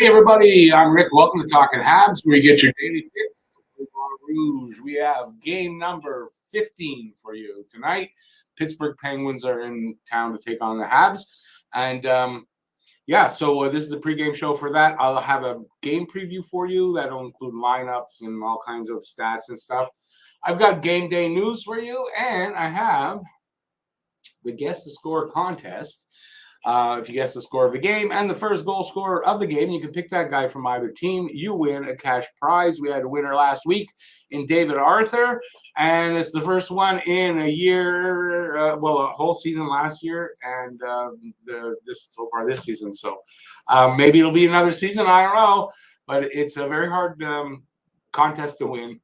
Hey everybody, I'm Rick. Welcome to Talking Habs, where you get your daily picks. Rouge. We have game number 15 for you tonight. Pittsburgh Penguins are in town to take on the Habs, and so this is the pregame show for that. I'll have a game preview for you that'll include lineups and all kinds of stats and stuff. I've got game day news for you, and I have the Guess the Score contest. If you guess the score of the game and the first goal scorer of the game, you can pick that guy from either team. You win a cash prize. We had a winner last week in David Arthur, and it's the first one in a year, a whole season last year, and this season. So maybe it'll be another season. I don't know, but it's a very hard contest to win.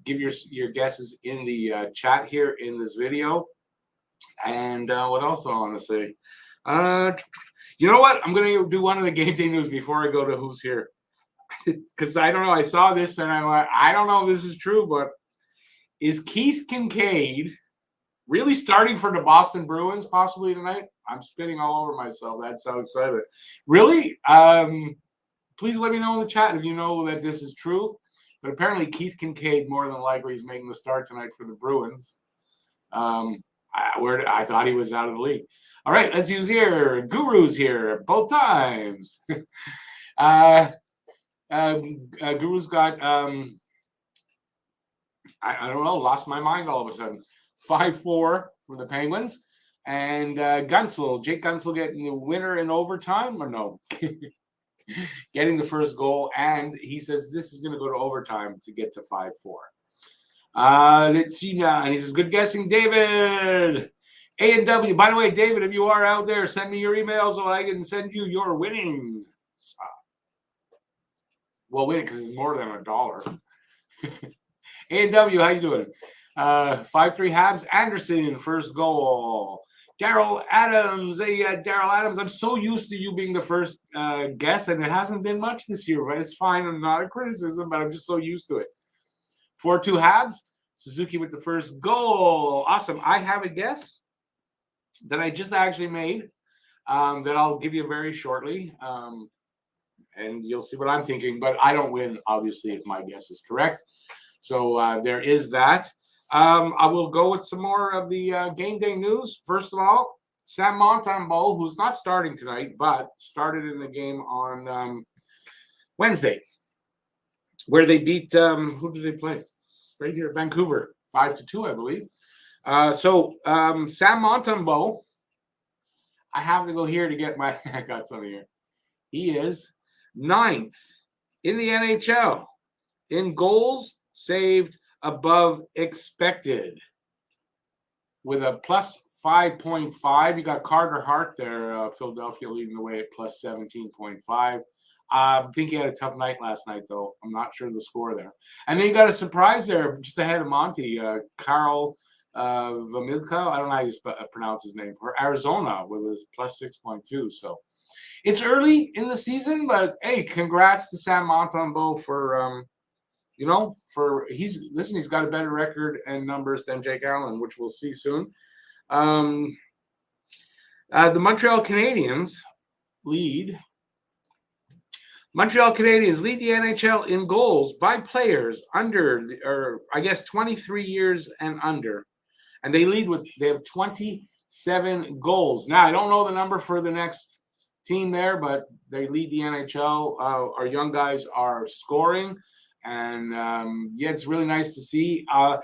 Give your guesses in the chat here in this video. And what else do I want to say? You know what? I'm going to do one of the game day news before I go to who's here. Because I don't know. I saw this and I'm like, I don't know if this is true, but is Keith Kincaid really starting for the Boston Bruins possibly tonight? I'm spitting all over myself. That's so excited. Really? Please let me know in the chat if you know that this is true. But apparently Keith Kincaid more than likely is making the start tonight for the Bruins. I thought he was out of the league. All right, let's use here. Guru's here both times. Guru's got I don't know, lost my mind all of a sudden. 5-4 for the Penguins. And Gunsel, Jake Gunsel getting the winner in overtime, or no? Getting the first goal, and he says this is going to go to overtime to get to 5-4. Let's see now. And he says, good guessing, David. A&W. By the way, David, if you are out there, send me your email so I can send you your winning. Well, win it because it's more than $1. A&W, how you doing? 5-3 Habs. Anderson, first goal. Daryl Adams. Hey, Daryl Adams, I'm so used to you being the first guess, and it hasn't been much this year, but it's fine. I'm not a criticism, but I'm just so used to it. 4-2 Habs. Suzuki with the first goal. Awesome. I have a guess that I just actually made that I'll give you very shortly. And you'll see what I'm thinking. But I don't win, obviously, if my guess is correct. So there is that. I will go with some more of the game day news. First of all, Sam Montembeault, who's not starting tonight, but started in the game on Wednesday, where they beat who did they play? Right here, Vancouver, 5-2, I believe. Sam Montembeault, I have to go here to get my I got something here. He is 9th in the NHL in goals saved above expected with a plus 5.5. You got Carter Hart there, Philadelphia leading the way at plus 17.5. I think he had a tough night last night, though. I'm not sure the score there. And then you got a surprise there just ahead of Monty, Carl Vamilka. I don't know how you pronounce his name, for Arizona with a plus 6.2. So it's early in the season, but hey, congrats to Sam Montembeault for he's got a better record and numbers than Jake Allen, which we'll see soon. The Montreal Canadiens lead the NHL in goals by players under, or I guess 23 years and under. And they have 27 goals. Now, I don't know the number for the next team there, but they lead the NHL. Our young guys are scoring. And, it's really nice to see. I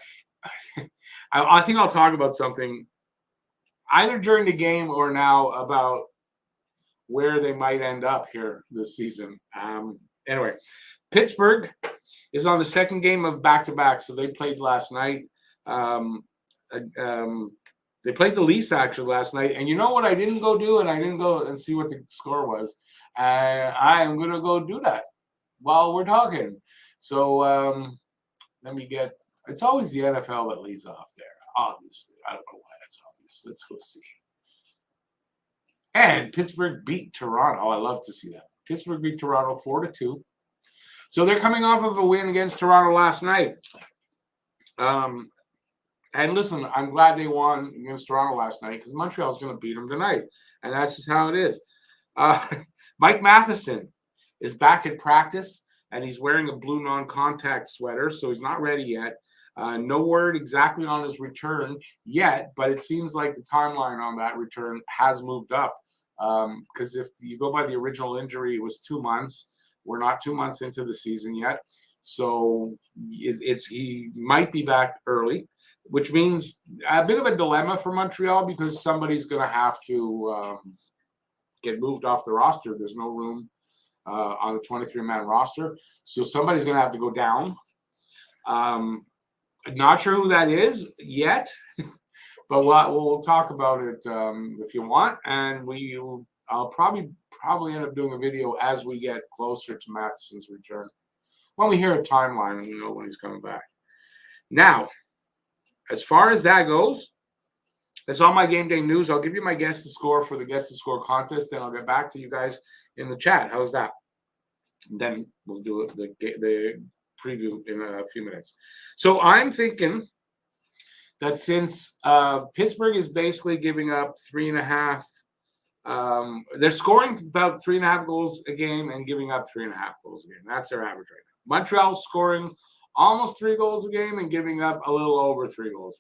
think I'll talk about something either during the game or now about where they might end up here this season. Anyway, Pittsburgh is on the second game of back-to-back, so they played last night. They played the Leafs actually last night, and you know what I didn't go do, and I didn't go and see what the score was. I am going to go do that while we're talking. So let me get – it's always the NFL that leads off there, obviously. I don't know why that's obvious. Let's go see. And Pittsburgh beat Toronto. Oh, I love to see that. Pittsburgh beat Toronto 4-2. So they're coming off of a win against Toronto last night. And listen, I'm glad they won against Toronto last night because Montreal's going to beat them tonight. And that's just how it is. Mike Matheson is back at practice, and he's wearing a blue non-contact sweater, so he's not ready yet. No word exactly on his return yet, but it seems like the timeline on that return has moved up. Because if you go by the original injury, it was 2 months. We're not 2 months into the season yet, so he might be back early, which means a bit of a dilemma for Montreal because somebody's going to have to get moved off the roster. There's no room on the 23-man roster, so somebody's going to have to go down. Not sure who that is yet, but we'll talk about it if you want, and I'll probably end up doing a video as we get closer to Matheson's return. When we hear a timeline and we know when he's coming back. Now, as far as that goes, that's all my game day news. I'll give you my guess to score for the guess to score contest, and I'll get back to you guys in the chat. How's that? And then we'll do the preview in a few minutes. So I'm thinking that since Pittsburgh is basically giving up 3.5, they're scoring about 3.5 goals a game and giving up 3.5 goals a game. That's their average right now. Montreal's scoring almost 3 goals a game and giving up a little over 3 goals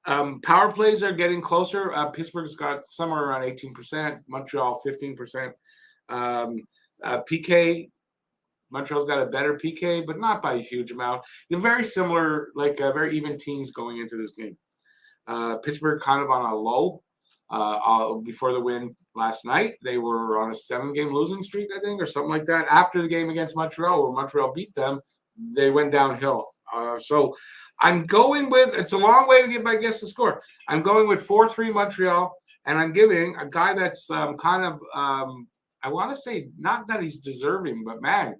a game. Power plays are getting closer. Pittsburgh's got somewhere around 18%, Montreal 15%. PK, Montreal's got a better PK, but not by a huge amount. They're very similar, very even teams going into this game. Pittsburgh kind of on a low before the win last night. They were on a 7-game losing streak, I think, or something like that. After the game against Montreal, where Montreal beat them, they went downhill. So I'm going with, it's a long way to get my guess to score. I'm going with 4-3 Montreal, and I'm giving a guy that's I want to say, not that he's deserving, but man,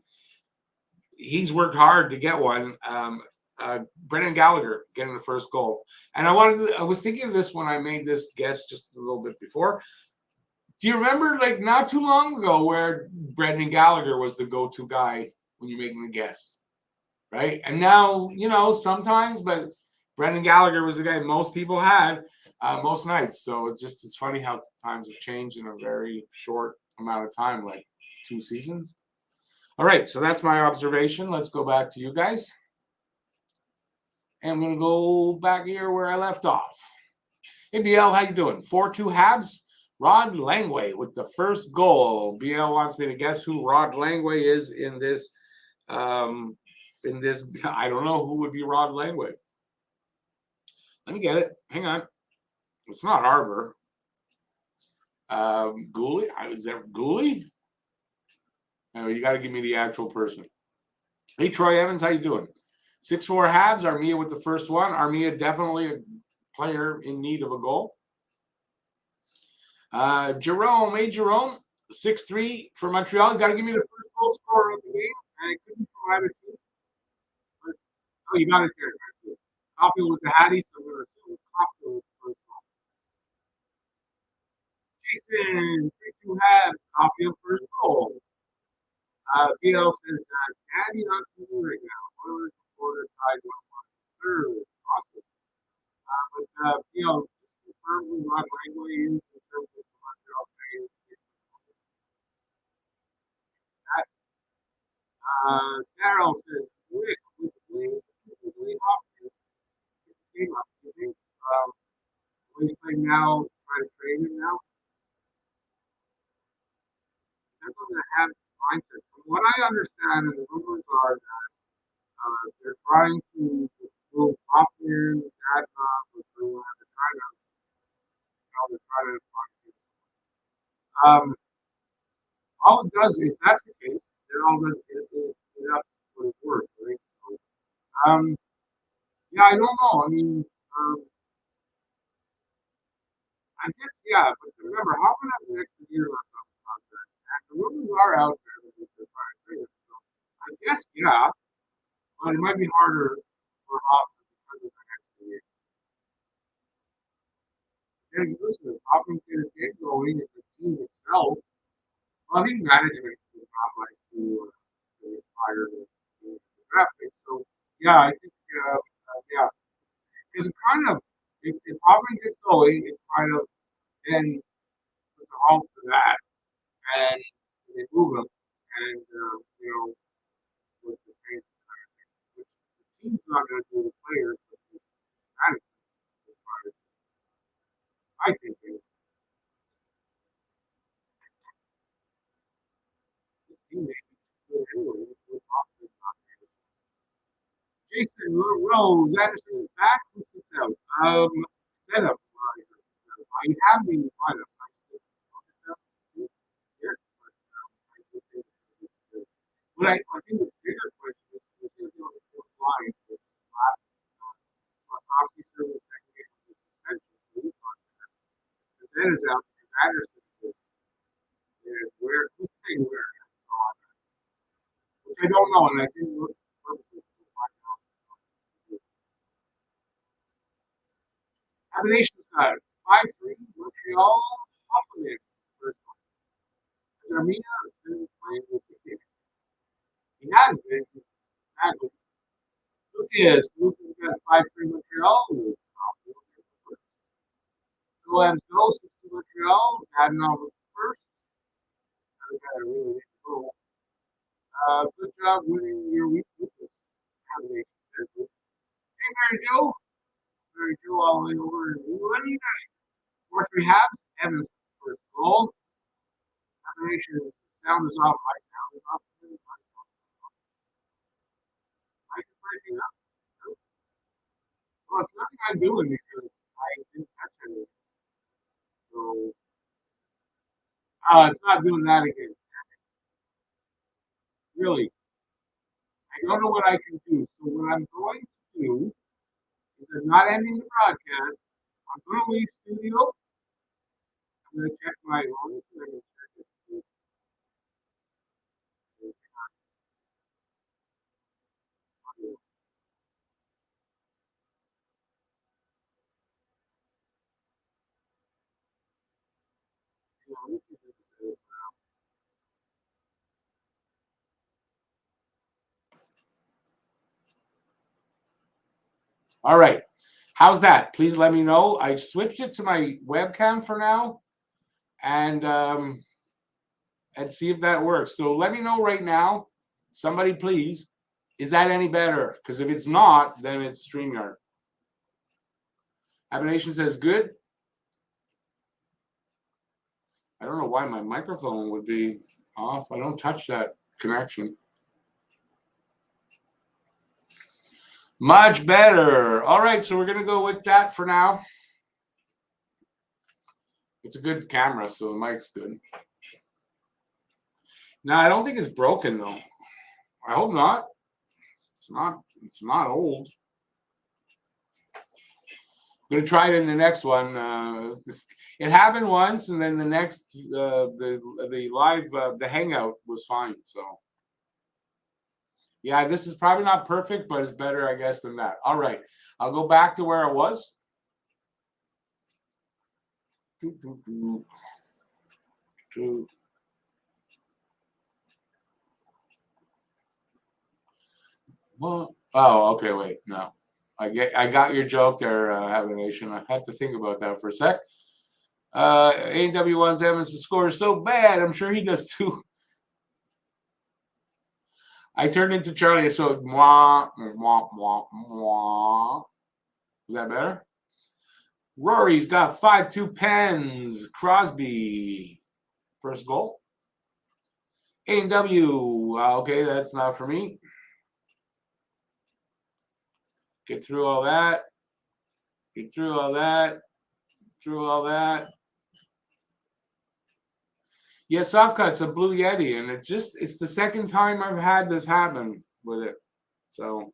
he's worked hard to get one. Brendan Gallagher getting the first goal. And I was thinking of this when I made this guess just a little bit before. Do you remember, not too long ago, where Brendan Gallagher was the go-to guy when you're making the guess, right? And now, sometimes, but Brendan Gallagher was the guy most people had most nights. So it's funny how times have changed in a very short amount of time, like 2 seasons. All right, so that's my observation. Let's go back to you guys. And I'm going to go back here where I left off. Hey, BL, how you doing? 4-2 Habs. Rod Langway with the first goal. BL wants me to guess who Rod Langway is in this. I don't know who would be Rod Langway. Let me get it. Hang on. It's not Arbor. Gooley? Is that Gooley? No, you got to give me the actual person. Hey, Troy Evans, how you doing? 6-4 Habs. Armia with the first one. Armia definitely a player in need of a goal. Jerome, 6-3 for Montreal. You got to give me the first goal scorer of the game. And it couldn't be either team. Oh, you got it there. Caulfield with the Hattie, so we're going to Caulfield with the first goal. Jason, 3-2 Habs. Caulfield first goal. Vito says, Daddy on TV right now. One quarter tied 1-1. Third. Awesome. But, just confirm who Rod Langway is in terms of the Montreal Canadiens. Daryl says, Rick, with way off the game up. You think he's playing now, try to trade him now? They're going to have mindset. From what I understand, and the rumors are that they're trying to move off in that with they're trying to all it does, if that's the case, then all does it up what it's worth, right? So, yeah, I don't know. I mean, I guess, yeah, but remember, Hoffman has an extra year left on the contract, and the rumors are out there that they're trying to trade him. So, I guess, yeah, but it might be harder for Hoffman because of the extra year. Hey, listen, if Hoffman can get going, if the team itself, well, I think management would not like to retire the draft pick. So, yeah, I think, yeah, it's kind of, if Hoffman gets going, it kind of then puts a halt to that. And they move them, and with the thing, which the team's not going to do the players, but the management, as far as I think is this team may be good anyway. With Hoffman not there. Jason Rose Anderson is back. Who sits out? Setup. I have been in lineup. I still look at yeah, but I do think but I think the bigger question is who's going to be on the fourth line. It's Slavkovsky still in the second game of the suspension, so he's not there. Because is out because Anderson is and where who's playing where? Which I don't know, and I didn't look purposes to find out. Combinations got 5-3 Montreal Hoffman first one. Armina been playing with the game. He has been exactly. Lucas got 5-3 Montreal. Golan's goal 6 to Montreal. Dadnall was first. Another guy that really needs to go. Good job winning your week with this combination. Hey, Mary Jo. Mary Jo all the way over in England. 4-3 Habs. Evans first goal. Combination. Sound is off. My sound is off. Mike's breaking up. Well, it's nothing I'm doing because I didn't touch anything. So, it's not doing that again. Really. I don't know what I can do. So, what I'm going to do is I'm not ending the broadcast. I'm going to leave studio. I'm going to check my phone. So I can check it. All right. How's that? Please let me know. I switched it to my webcam for now, and see if that works. So let me know right now. Somebody, please. Is that any better? Because if it's not, then it's StreamYard. Abination says good. I don't know why my microphone would be off. I don't touch that connection. Much better. All right, so we're going to go with that for now. It's a good camera, so the mic's good. Now, I don't think it's broken, though. I hope not. It's not old. I'm going to try it in the next one. It happened once, and then the next, the live, the hangout was fine. So, yeah, this is probably not perfect, but it's better, I guess, than that. All right, I'll go back to where I was. Well, oh, okay, wait, no. I got your joke there, Avenation. I had to think about that for a sec. AW1's Evans scores so bad. I'm sure he does too. I turned into Charlie, so mwah, mwah, mwah, mwah. Is that better? Rory's got 5-2 pens. Crosby, first goal. A&W, okay, that's not for me. Get through all that. Get through all that. Through all that. Yeah, soft cuts a Blue Yeti, and it's the second time I've had this happen with it. So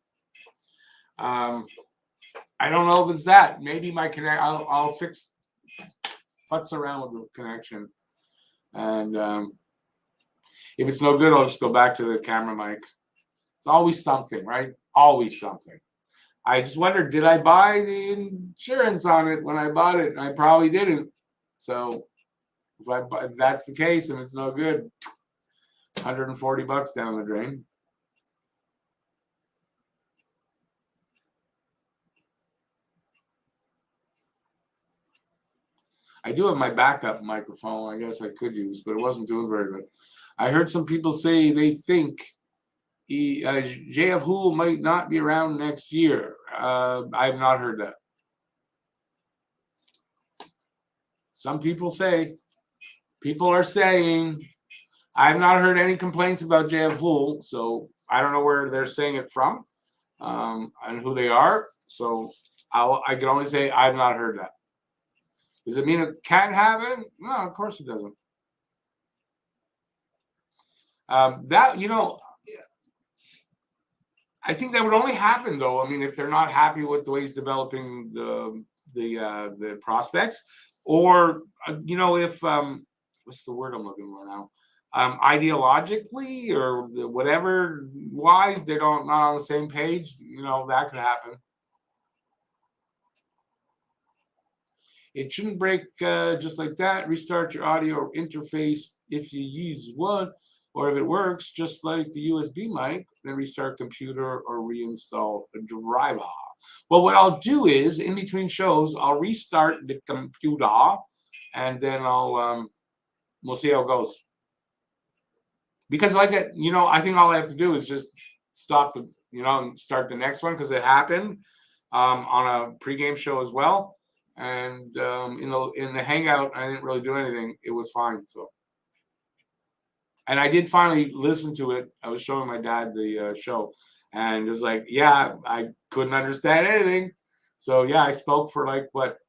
I don't know if it's that. Maybe my connect I'll futz around with the connection. And if it's no good, I'll just go back to the camera mic. It's always something, right? Always something. I just wondered, did I buy the insurance on it when I bought it? I probably didn't. So if that's the case and it's no good, $140 down the drain. I do have my backup microphone. I guess I could use, but it wasn't doing very good. I heard some people say they think JF Houle might not be around next year. I have not heard that. Some people say, people are saying, I have not heard any complaints about JF Houle, so I don't know where they're saying it from and who they are. So I can only say I've not heard that. Does it mean it can't happen? No, of course it doesn't. I think that would only happen though. I mean, if they're not happy with the way he's developing the prospects, or if what's the word I'm looking for now? Ideologically or whatever wise they're not on the same page. That could happen. It shouldn't break just like that. Restart your audio interface if you use one, or if it works just like the USB mic, then restart computer or reinstall a driver. Well, what I'll do is in between shows, I'll restart the computer, and then we'll see how it goes. Because like that, I think all I have to do is just stop start the next one because it happened on a pregame show as well. And in the hangout, I didn't really do anything. It was fine. So, and I did finally listen to it. I was showing my dad the show, and it was like, yeah, I couldn't understand anything. So yeah, I spoke for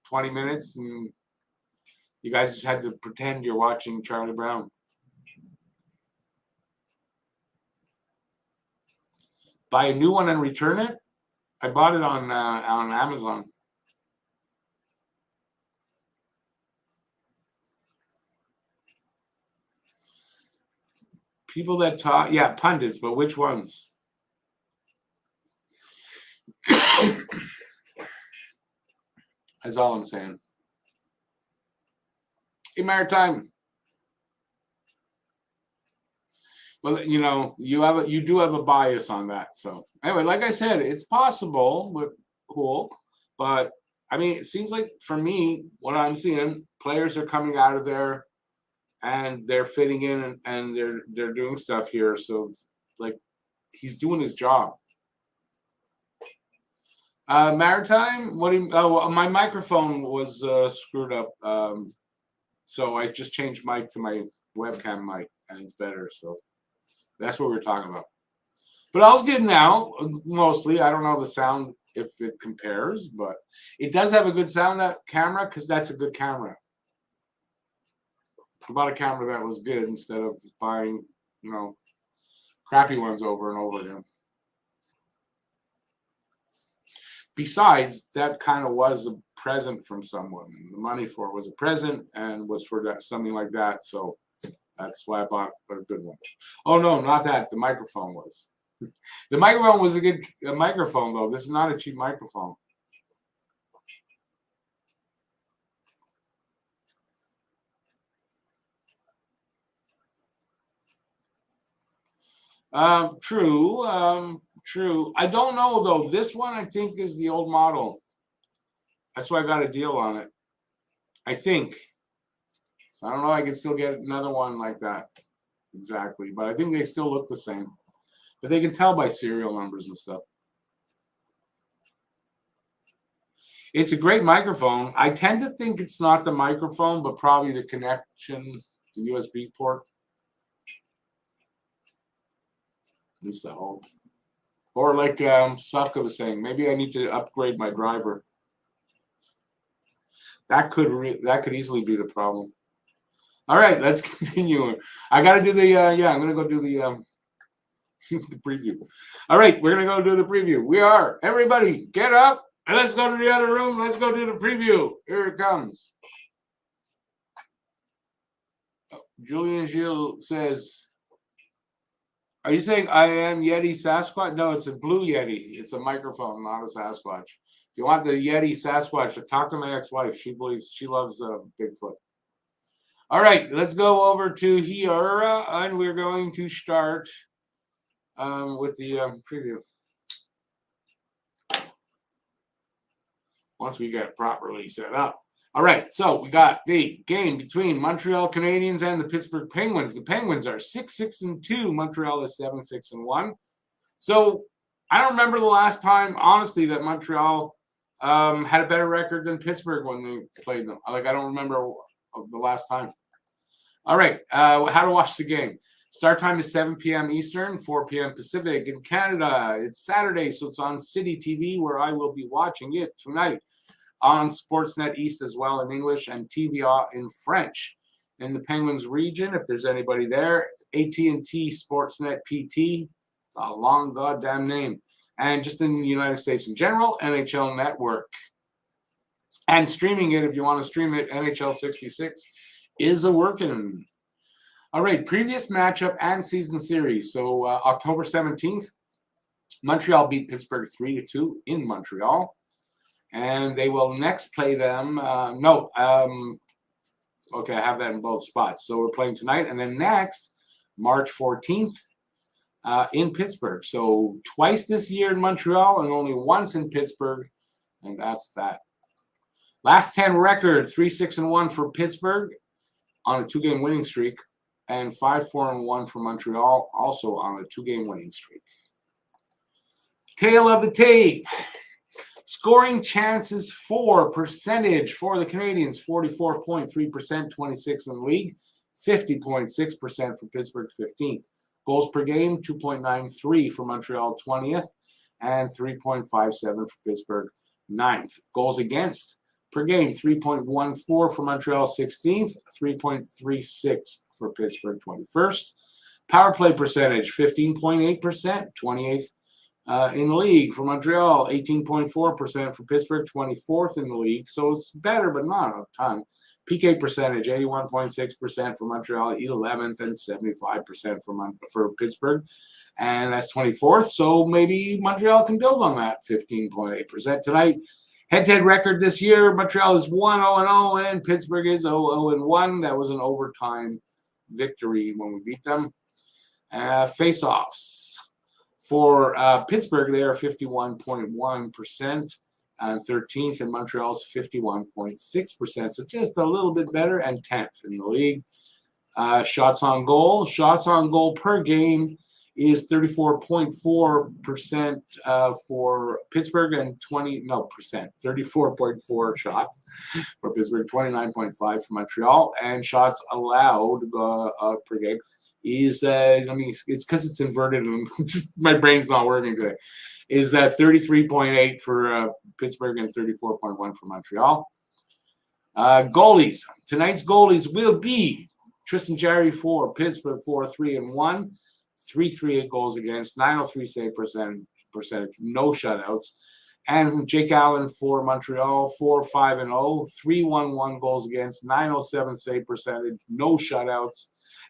20 minutes, and you guys just had to pretend you're watching Charlie Brown. Buy a new one and return it. I bought it on Amazon. People that talk, yeah, pundits, but which ones? That's all I'm saying. Hey, Maritime. Well, you do have a bias on that. So anyway, like I said, it's possible with Houle, but I mean, it seems like for me, what I'm seeing, players are coming out of there and they're fitting in and they're doing stuff here. So like he's doing his job. Maritime, what do you? Oh, my microphone was screwed up, so I just changed mic to my webcam mic, and it's better. So that's what we're talking about. But all's good now, mostly. I don't know the sound if it compares, but it does have a good sound, that camera, because that's a good camera. I bought a camera that was good instead of buying, crappy ones over and over again. Besides, that kind of was a present from someone. The money for it was a present and was for that, something like that. So that's why I bought a good one. Oh, no, not that. The microphone was. The microphone was a good microphone, though. This is not a cheap microphone. True. True. I don't know, though. This one, I think, is the old model. That's why I got a deal on it. I think. So I don't know. I can still get another one like that. Exactly. But I think they still look the same. But they can tell by serial numbers and stuff. It's a great microphone. I tend to think it's not the microphone, but probably the connection, the USB port. At least I hope. Or like Safka was saying, maybe I need to upgrade my driver. That could easily be the problem. All right, let's continue. I got to do the I'm going to go do the the preview. All right, we're going to go do the preview. We are. Everybody, get up and let's go to the other room. Let's go do the preview. Here it comes. Julian Gilles says, are you saying I am Yeti Sasquatch? No, it's a blue Yeti. It's a microphone, not a Sasquatch. If you want the Yeti Sasquatch, talk to my ex-wife. She loves Bigfoot. All right, let's go over to here, and we're going to start with the preview. Once we get it properly set up. All right, so we got the game between Montreal Canadiens and the Pittsburgh Penguins. The Penguins are 6-6-2. Montreal is 7-6-1. So I don't remember the last time, honestly, that Montreal had a better record than Pittsburgh when they played them. I don't remember the last time. All right, how to watch the game. Start time is 7 p.m. Eastern, 4 p.m. Pacific. In Canada, it's Saturday, so it's on City TV, where I will be watching it tonight. On Sportsnet East as well in English and TVA in French. In the Penguins region, if there's anybody there, AT&T Sportsnet PT. It's a long goddamn name. And just in the United States in general, NHL Network. And streaming it, if you want to stream it, NHL 66 is a working. All right, previous matchup and season series. So October 17th, Montreal beat Pittsburgh 3-2 in Montreal. And they will next play them. Okay, I have that in both spots. So we're playing tonight. And then next, March 14th, in Pittsburgh. So twice this year in Montreal and only once in Pittsburgh. And that's that. Last 10 record, 3-6-1 for Pittsburgh on a 2-game winning streak. And 5-4-1 for Montreal, also on a 2-game winning streak. Tail of the tape. Scoring chances for percentage for the Canadiens, 44.3%, 26 in the league, 50.6% for Pittsburgh, 15th. Goals per game, 2.93 for Montreal, 20th, and 3.57 for Pittsburgh, 9th. Goals against per game, 3.14 for Montreal, 16th, 3.36 for Pittsburgh, 21st. Power play percentage, 15.8%, 28th. In the league for Montreal, 18.4% for Pittsburgh, 24th in the league. So it's better, but not a ton. PK percentage, 81.6% for Montreal, 11th, and 75% for Pittsburgh. And that's 24th. So maybe Montreal can build on that 15.8% tonight. Head-to-head record this year, Montreal is 1-0-0, and Pittsburgh is 0-0-1. That was an overtime victory when we beat them. Face-offs. For Pittsburgh, they are 51.1% and 13th, and Montreal's 51.6%. So just a little bit better, and 10th in the league. Shots on goal. Shots on goal per game is 34.4% for Pittsburgh and 34.4 shots for Pittsburgh, 29.5 for Montreal, and shots allowed per game is it's because it's inverted and my brain's not working today. Is 33.8 for Pittsburgh and 34.1 for Montreal. Goalies. Tonight's goalies will be Tristan Jarry for Pittsburgh, 4-3-1, 338 goals against, 903 save percentage, no shutouts. And Jake Allen for Montreal, 4-5-0, 311 goals against, 907 save percentage, no shutouts.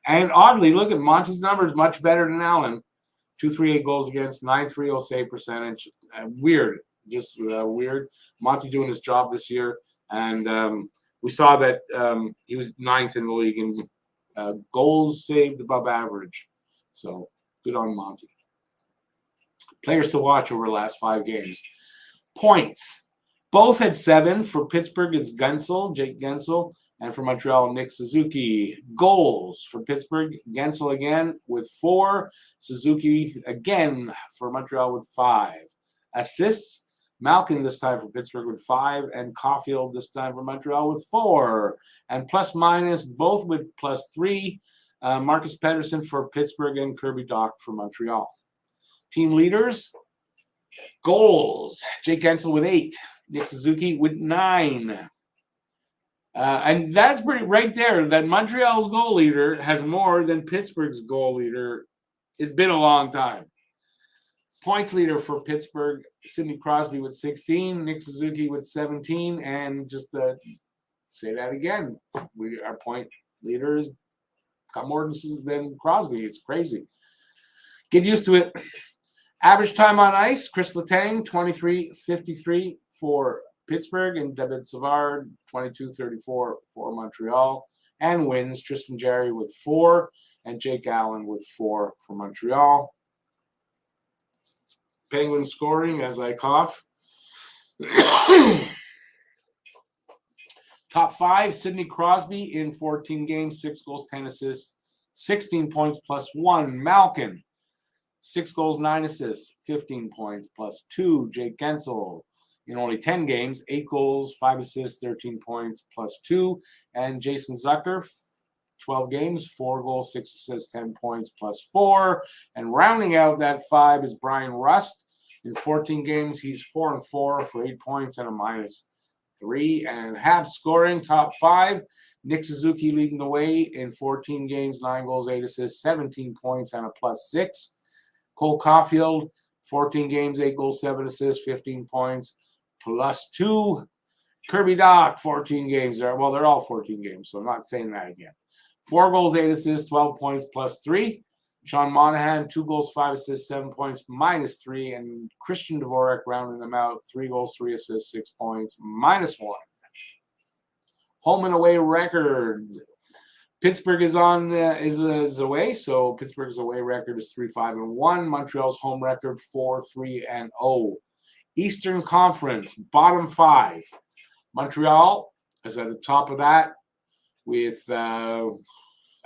And oddly, look at Monty's numbers, much better than Allen. 238 goals against, 930 save percentage. Weird, just weird. Monty doing his job this year. And we saw that he was 9th in the league in goals saved above average. So good on Monty. Players to watch over the last 5 games. Points. Both had 7. For Pittsburgh, it's Jake Gensel. And for Montreal, Nick Suzuki. Goals for Pittsburgh, Gensel again with 4. Suzuki again for Montreal with 5. Assists, Malkin this time for Pittsburgh with 5. And Caulfield this time for Montreal with 4. And plus minus, both with +3. Marcus Pettersson for Pittsburgh and Kirby Dach for Montreal. Team leaders, goals. Jake Gensel with 8. Nick Suzuki with 9. And that's pretty right there. That Montreal's goal leader has more than Pittsburgh's goal leader. It's been a long time. Points leader for Pittsburgh, Sidney Crosby with 16, Nick Suzuki with 17, and just say that again, our point leader has got more than Crosby. It's crazy. Get used to it. Average time on ice, Chris Letang, 23:53 for Pittsburgh, and David Savard, 22:34 for Montreal. And wins, Tristan Jarry with 4, and Jake Allen with 4 for Montreal. Penguins scoring as I cough. Top 5, Sidney Crosby in 14 games, 6 goals, 10 assists, 16 points plus 1. Malkin, 6 goals, 9 assists, 15 points plus 2. Jake Gensel in only 10 games, 8 goals, 5 assists, 13 points plus 2. And Jason Zucker, 12 games, 4 goals, 6 assists, 10 points plus 4. And rounding out that 5 is Brian Rust. In 14 games, he's 4-4 for 8 points and a -3. And Habs scoring top 5. Nick Suzuki leading the way in 14 games, 9 goals, 8 assists, 17 points and a +6. Cole Caulfield, 14 games, 8 goals, 7 assists, 15 points +2. Kirby Dach, 14 games. Well, they're all 14 games, so I'm not saying that again. 4 goals, 8 assists, 12 points +3. Sean Monahan, 2 goals, 5 assists, 7 points -3. And Christian Dvorak rounding them out, 3 goals, 3 assists, 6 points -1. Home and away record. Pittsburgh is away, so Pittsburgh's away record is 3-5-1. Montreal's home record 4-3-0. Eastern Conference, bottom 5. Montreal is at the top of that with,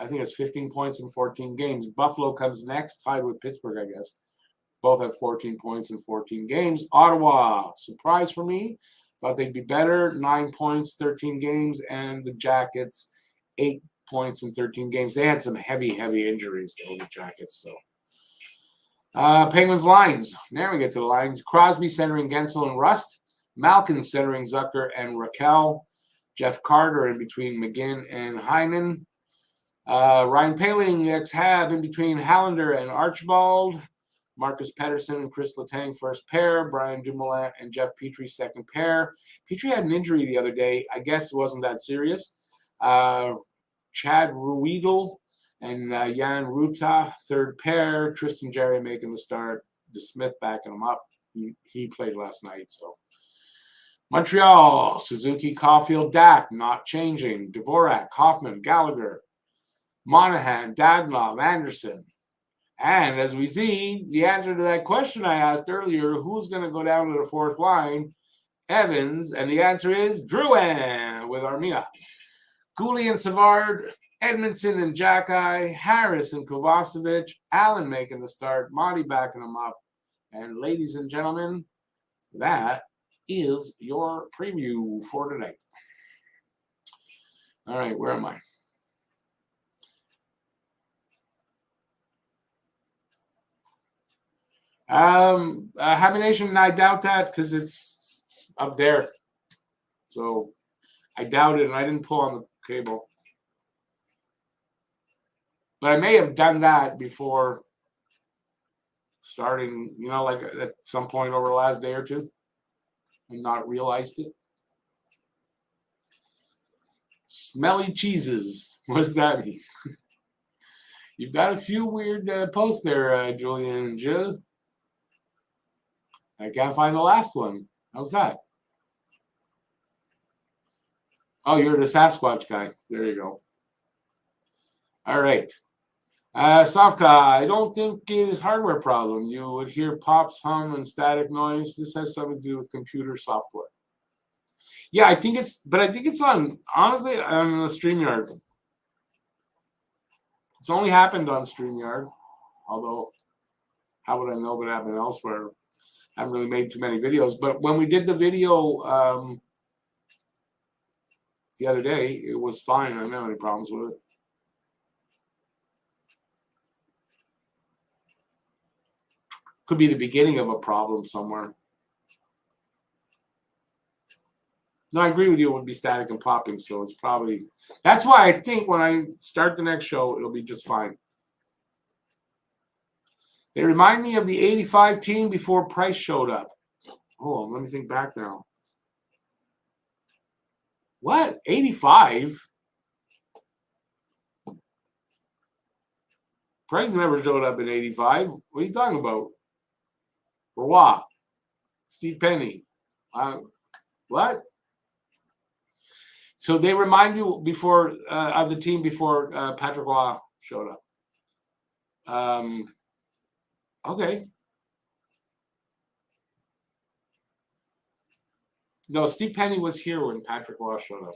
I think it's 15 points in 14 games. Buffalo comes next, tied with Pittsburgh, I guess. Both have 14 points in 14 games. Ottawa, surprise for me. Thought they'd be better. 9 points, 13 games. And the Jackets, 8 points in 13 games. They had some heavy injuries, though, the Jackets. So, Penguins lines. There we get to the lines. Crosby centering Gensel and Rust. Malkin centering Zucker and Raquel. Jeff Carter in between McGinn and Hyman. Ryan Poehling, ex-Hab, in between Hallander and Archibald. Marcus Pettersson and Chris Letang, first pair. Brian Dumoulin and Jeff Petrie, second pair. Petrie had an injury the other day. I guess it wasn't that serious. Chad Ruedel and Jan Ruta, third pair. Tristan Jarry making the start. DeSmith backing him up. He played last night, so. Montreal, Suzuki, Caulfield, Dak, not changing. Dvorak, Hoffman, Gallagher, Monahan, Dadonov, Anderson. And as we see, the answer to that question I asked earlier, who's going to go down to the fourth line? Evans. And the answer is Drouin with Armia. Cooley and Savard, Edmondson and Jackeye, Harris and Kovacevic, Allen making the start, Monty backing them up. And ladies and gentlemen, that is your preview for tonight. All right, where am I? Habby Nation, I doubt that because it's up there. So I doubt it, and I didn't pull on the cable. But I may have done that before starting, like at some point over the last day or two and not realized it. Smelly cheeses. What does that mean? You've got a few weird posts there, Julian and Jill. I can't find the last one. How's that? Oh, you're the Sasquatch guy. There you go. All right. Sofka, I don't think it is hardware problem. You would hear pops, hum, and static noise. This has something to do with computer software. Yeah, I think it's honestly, on the StreamYard. It's only happened on StreamYard. Although, how would I know what happened elsewhere? I haven't really made too many videos. But when we did the video the other day, it was fine. I didn't have any problems with it. Could be the beginning of a problem somewhere. No, I agree with you. It would be static and popping, so it's probably... That's why I think when I start the next show, it'll be just fine. They remind me of the 85 team before Price showed up. Oh, let me think back now. What? 85? Price never showed up in 85. What are you talking about? For what? Steve Penny. What? So they remind you before of the team before Patrick Roy showed up. Okay. No, Steve Penny was here when Patrick Roy showed up.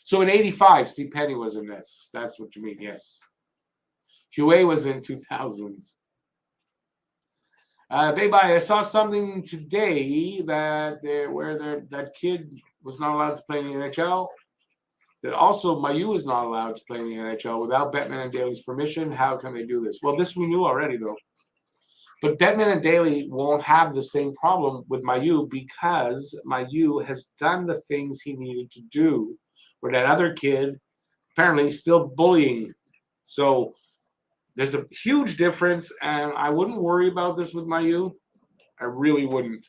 So in 85, Steve Penny was in this. That's what you mean, yes. Huey was in 2000s. Baby, I saw something today that that kid was not allowed to play in the NHL. That also Mayu is not allowed to play in the NHL without Bettman and Daly's permission. How can they do this? Well, this we knew already, though. But Bettman and Daly won't have the same problem with Mayu because Mayu has done the things he needed to do, where that other kid apparently is still bullying. So there's a huge difference, and I wouldn't worry about this with Mayu. I really wouldn't.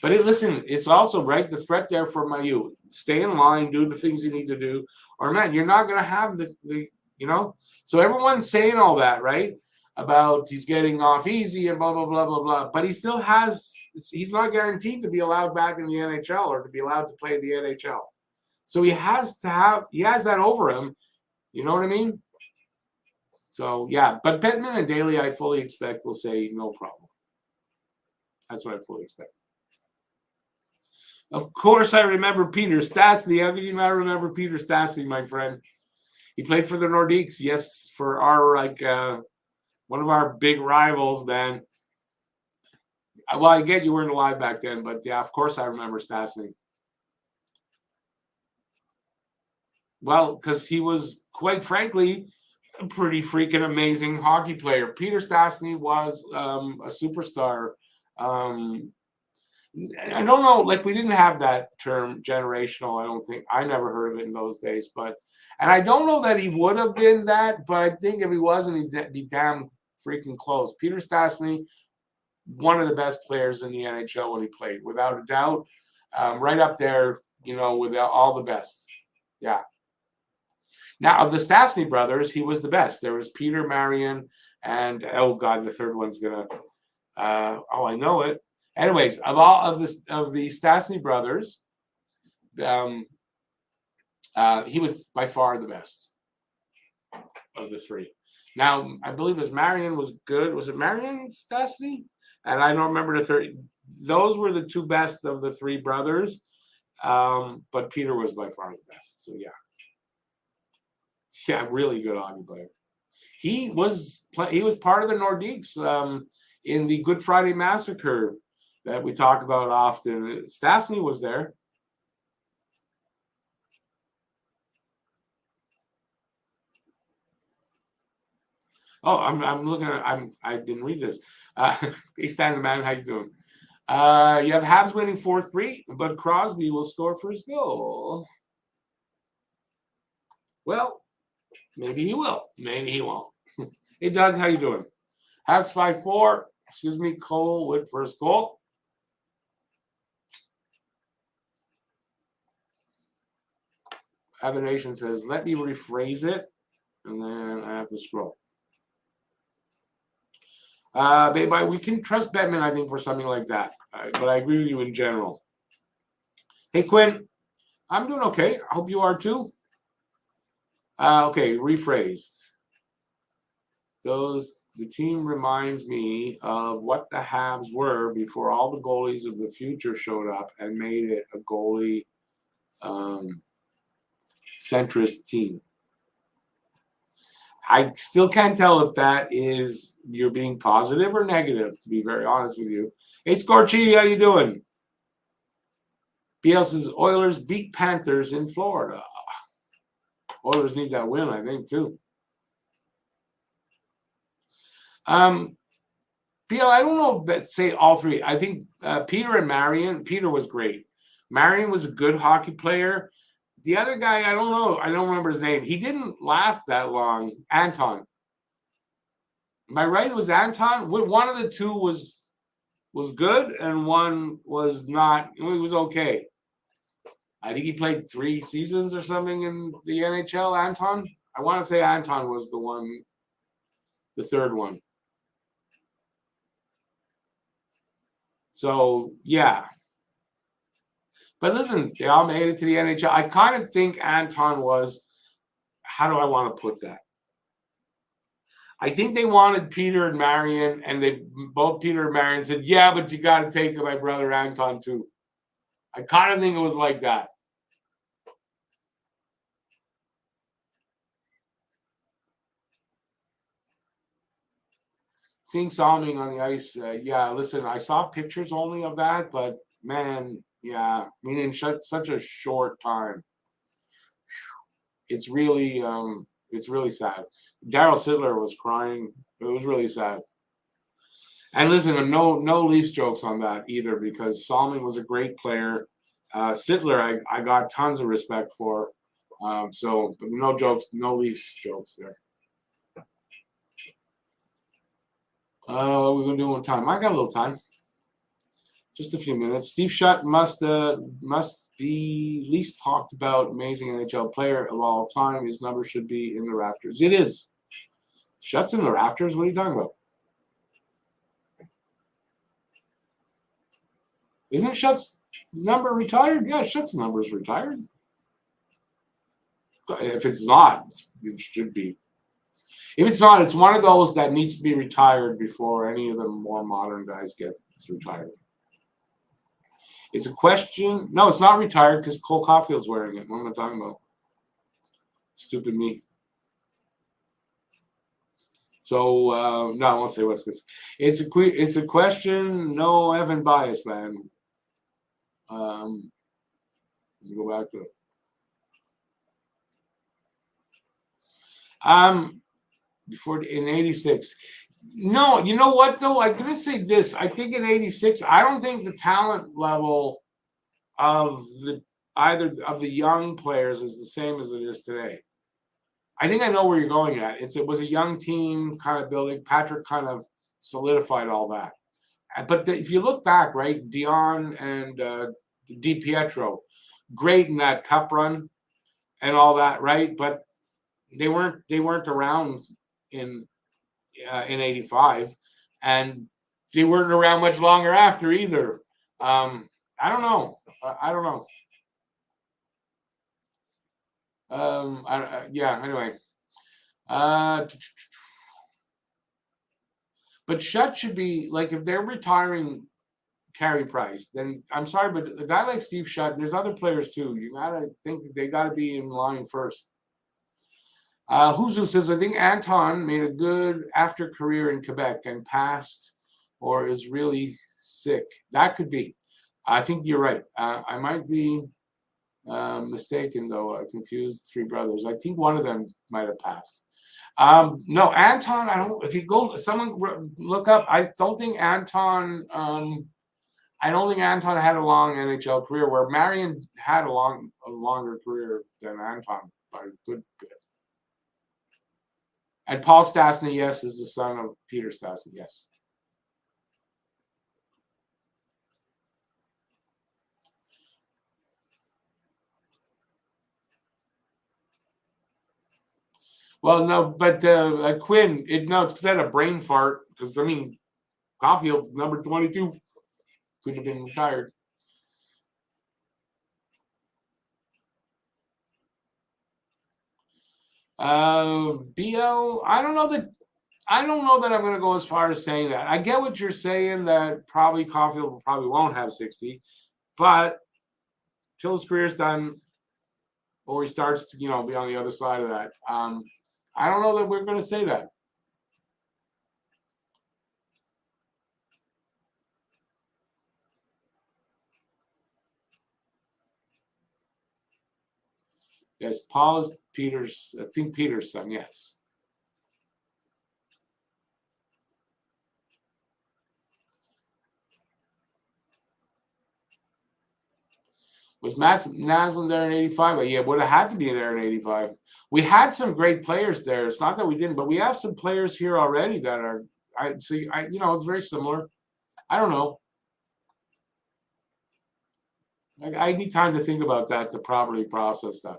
But listen, it's also right the threat there for Mayu. Stay in line, do the things you need to do, or man, you're not going to have the you know. So everyone's saying all that, right? About he's getting off easy and blah blah blah blah blah. But he still has. He's not guaranteed to be allowed back in the NHL or to be allowed to play in the NHL. So he has that over him. You know what I mean? So yeah, but Bettman and Daly, I fully expect will say no problem. That's what I fully expect. Of course, I remember Peter Stastny. How can you not remember Peter Stastny, my friend? He played for the Nordiques. Yes, for our one of our big rivals, man. Well, I get you weren't alive back then, but yeah, of course I remember Stastny. Well, because he was, quite frankly, a pretty freaking amazing hockey player. Peter Stastny was a superstar. I don't know, like we didn't have that term generational. I don't think I never heard of it in those days, and I don't know that he would have been that, but I think if he wasn't, he'd be damn freaking close. Peter Stastny, one of the best players in the NHL when he played, without a doubt, right up there, with all the best. Yeah. Now of the Stastny brothers, he was the best. There was Peter, Marion, and oh god, the third one's gonna. I know it. Anyways, of the Stastny brothers, he was by far the best of the three. Now, I believe Marion was good. Was it Marion Stastny? And I don't remember the third. Those were the two best of the three brothers. But Peter was by far the best. So yeah, really good hockey player. He was part of the Nordiques in the Good Friday Massacre that we talk about often. Stastny was there. Oh, I'm looking at. I didn't read this. Hey, Stan, man, how you doing? You have Habs winning 4-3, but Crosby will score first goal. Well, maybe he will. Maybe he won't. Hey, Doug, how you doing? Habs 5-4. Excuse me, Cole with first goal. Avenation says, let me rephrase it, and then I have to scroll. Baby, we can trust Bettman, I think, for something like that. But I agree with you in general. Hey, Quinn, I'm doing okay. I hope you are too. Okay, rephrased. The team reminds me of what the Habs were before all the goalies of the future showed up and made it a goalie centrist team. I still can't tell if that is you're being positive or negative, to be very honest with you. Hey, Scorchy, how you doing? BL says Oilers beat Panthers in Florida. Oilers need that win, I think, too. BL, I don't know if say all three. I think Peter and Marion. Peter was great. Marion was a good hockey player. The other guy, I don't know. I don't remember his name. He didn't last that long. Anton. Am I right? It was Anton. One of the two was good, and one was not. He was okay. I think he played 3 seasons or something in the NHL. Anton. I want to say Anton was the one, the third one. So yeah. But listen, they all made it to the NHL. I kind of think Anton was, how do I want to put that? I think they wanted Peter and Marion, and Peter and Marion said, yeah, but you got to take my brother Anton too. I kind of think it was like that. seeing Salming on the ice, listen, I saw pictures only of that, but man, yeah, I mean, in such a short time, it's really sad. Daryl Sittler was crying. It was really sad. And listen, no Leafs jokes on that either, because Salming was a great player. Sittler, I got tons of respect for. So no jokes, no Leafs jokes there. We're gonna do one time. I got a little time. Just a few minutes. Steve Shutt must be least talked about amazing NHL player of all time. His number should be in the rafters. It is. Shutt's in the rafters? What are you talking about? Isn't Shutt's number retired? Yeah, Shutt's number is retired. If it's not, it should be. If it's not, it's one of those that needs to be retired before any of the more modern guys get retired. It's a question. No, it's not retired because Cole Caulfield's wearing it. What am I talking about? Stupid me. So no, I won't say what's this. It's a question. No Evan bias, man. Let me go back to it. Before in '86. No, you know what though? I'm gonna say this. I think in '86, I don't think the talent level of either of the young players is the same as it is today. I think I know where you're going at. It was a young team kind of building. Patrick kind of solidified all that. But if you look back, right, Dion and DiPietro, great in that cup run and all that, right? But they weren't around in '85, and they weren't around much longer after either. I don't know. I don't know. Anyway. But Shutt should be, like, if they're retiring Carey Price, then I'm sorry, but a guy like Steve Shutt, there's other players too. You gotta think they gotta be in line first. Huzu says, I think Anton made a good after career in Quebec and passed or is really sick. That could be. I think you're right. I might be mistaken, though. I confused three brothers. I think one of them might have passed. No, Anton, I don't. If you go, someone look up. I don't think Anton had a long NHL career, where Marion had a longer career than Anton by a good bit. And Paul Stastny, yes, is the son of Peter Stastny, yes. Well, no, but Quinn, it's because I had a brain fart. Because I mean, Caulfield, number 22, could have been retired. BL, I don't know that I'm going to go as far as saying that. I get what you're saying, that probably Caulfield probably won't have 60, but till his career's done, or he starts to, be on the other side of that. I don't know that we're going to say that. Yes, Paul is Peter's. I think Peter's son. Yes. Was Matt Naslund there in '85? Yeah, would have had to be there in '85. We had some great players there. It's not that we didn't, but we have some players here already that are. It's very similar. I don't know. I need time to think about that to properly process that.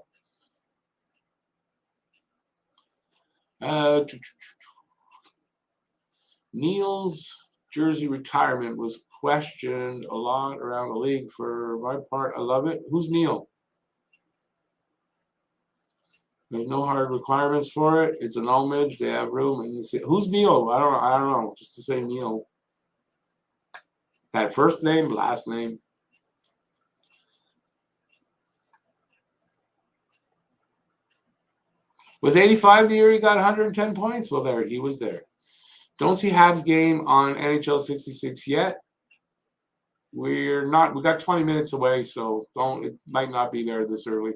Neil's jersey retirement was questioned a lot around the league. For my part, I love it. Who's Neil? There's no hard requirements for it. It's an homage. They have room. Who's Neil? I don't know. Just to say Neil. That first name, last name. Was '85 the year he got 110 points? Well, he was there. Don't see Habs game on NHL 66 yet. We're not. We got 20 minutes away, so don't. It might not be there this early.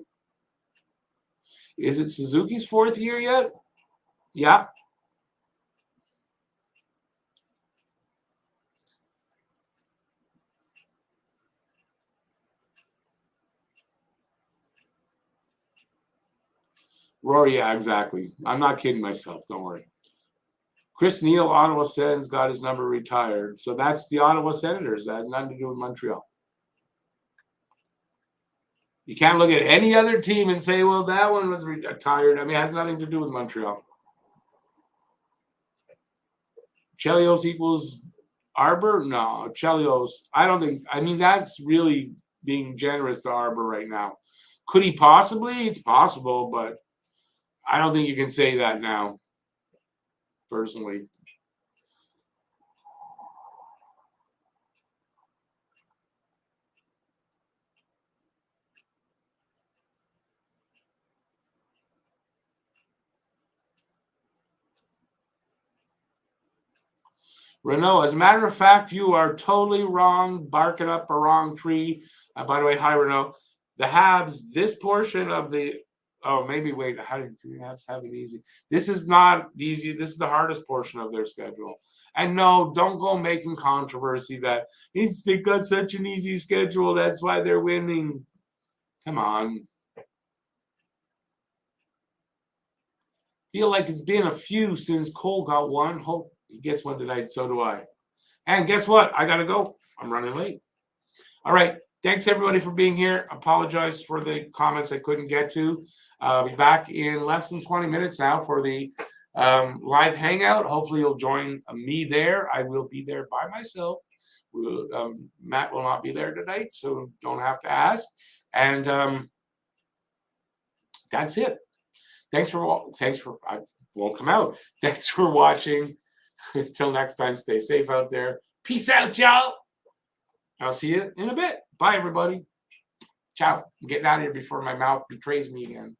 Is it Suzuki's 4th year yet? Yeah. Rory, yeah, exactly. I'm not kidding myself. Don't worry. Chris Neal, Ottawa Sens, got his number retired. So that's the Ottawa Senators. That has nothing to do with Montreal. You can't look at any other team and say, well, that one was retired. I mean, it has nothing to do with Montreal. Chelios equals Arbor? No, Chelios. I don't think. I mean, that's really being generous to Arbor right now. Could he possibly? It's possible, but I don't think you can say that now, personally. Renault, as a matter of fact, you are totally wrong, barking up a wrong tree. By the way, hi, Renault. The Habs, this portion of the, maybe wait, how did the Habs have it easy? This is not easy. This is the hardest portion of their schedule. And no, don't go making controversy that they got such an easy schedule. That's why they're winning. Come on. Feel like it's been a few since Cole got one. Hope he gets one tonight. So do I. And guess what? I got to go. I'm running late. All right. Thanks, everybody, for being here. Apologize for the comments I couldn't get to. I'll be back in less than 20 minutes now for the live hangout. Hopefully, you'll join me there. I will be there by myself. Matt will not be there tonight, so don't have to ask. And that's it. Thanks for I won't come out. Thanks for watching. Until next time, stay safe out there. Peace out, y'all. I'll see you in a bit. Bye, everybody. Ciao. I'm getting out of here before my mouth betrays me again.